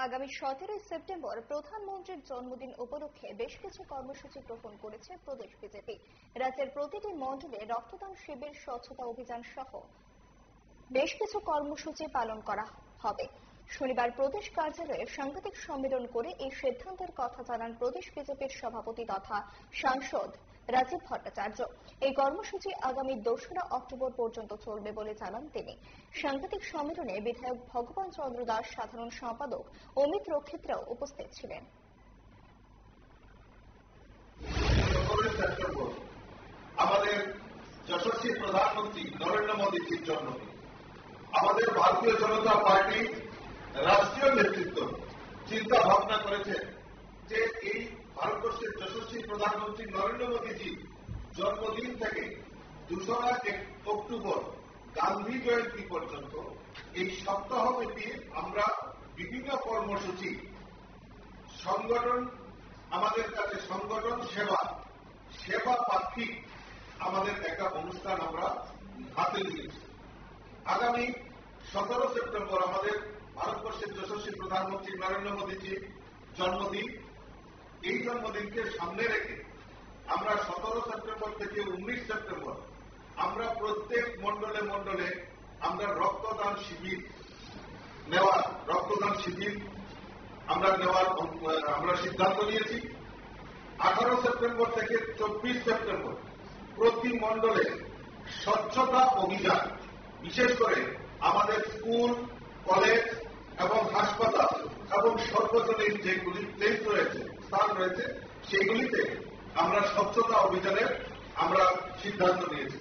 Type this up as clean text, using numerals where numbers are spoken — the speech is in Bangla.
আগামী 17 সেপ্টেম্বর প্রধানমন্ত্রীর জন্মদিন উপলক্ষে বেশ কিছু কর্মসূচি গ্রহণ করেছে প্রদেশ বিজেপি। রাজ্যের প্রতিটি মণ্ডলে রক্তদান শিবির, স্বচ্ছতা অভিযান সহ বেশ কিছু কর্মসূচি পালন করা হবে। শনিবার প্রদেশ কার্যালয়ে সাংবাদিক সম্মেলন করে এই সিদ্ধান্তের কথা জানান প্রদেশ বিজেপির সভাপতি তথা সাংসদ রাজীব ভট্টাচার্য। এই কর্মসূচি আগামী 2রা অক্টোবর পর্যন্ত চলবে বলে জানান তিনি। সাংবাদিক সম্মেলনে বিধায়ক ভগবান চন্দ্র দাস, সাধারণ সম্পাদক অমিত রক্ষিতরাও উপস্থিত ছিলেন। আমাদের যশস্বী প্রধানমন্ত্রী নরেন্দ্র মোদীজির জন্মদিন। আমাদের ভারতীয় জনতা পার্টি রাষ্ট্রীয় নেতৃত্ব চিন্তা ভাবনা করেছে যে এই ভারতবর্ষের যশস্বী প্রধানমন্ত্রী নরেন্দ্র মোদীজি জন্মদিন থেকে 2রা অক্টোবর গান্ধী জয়ন্তী পর্যন্ত এই সপ্তাহব্যাপী আমরা বিভিন্ন কর্মসূচি সংগঠন, আমাদের কাছে সংগঠন সেবা পাক্ষিক আমাদের একটা অনুষ্ঠান আমরা হাতে নিয়েছি। আগামী 17 সেপ্টেম্বর আমাদের ভারতবর্ষের যশস্বী প্রধানমন্ত্রী নরেন্দ্র মোদীজির জন্মদিন। এই জন্মদিনকে সামনে রেখে আমরা 17 সেপ্টেম্বর থেকে 19 সেপ্টেম্বর আমরা প্রত্যেক মণ্ডলে মণ্ডলে আমরা রক্তদান শিবির আমরা সিদ্ধান্ত নিয়েছি। 18 সেপ্টেম্বর থেকে 24 সেপ্টেম্বর প্রতি মণ্ডলে স্বচ্ছতা অভিযান, বিশেষ করে আমাদের স্কুল, কলেজ এবং হাসপাতাল এবং সর্বজনীন যেগুলি প্লেস রয়েছে, স্থান রয়েছে, সেগুলিতে আমরা স্বচ্ছতা অভিযানের আমরা সিদ্ধান্ত নিয়েছি।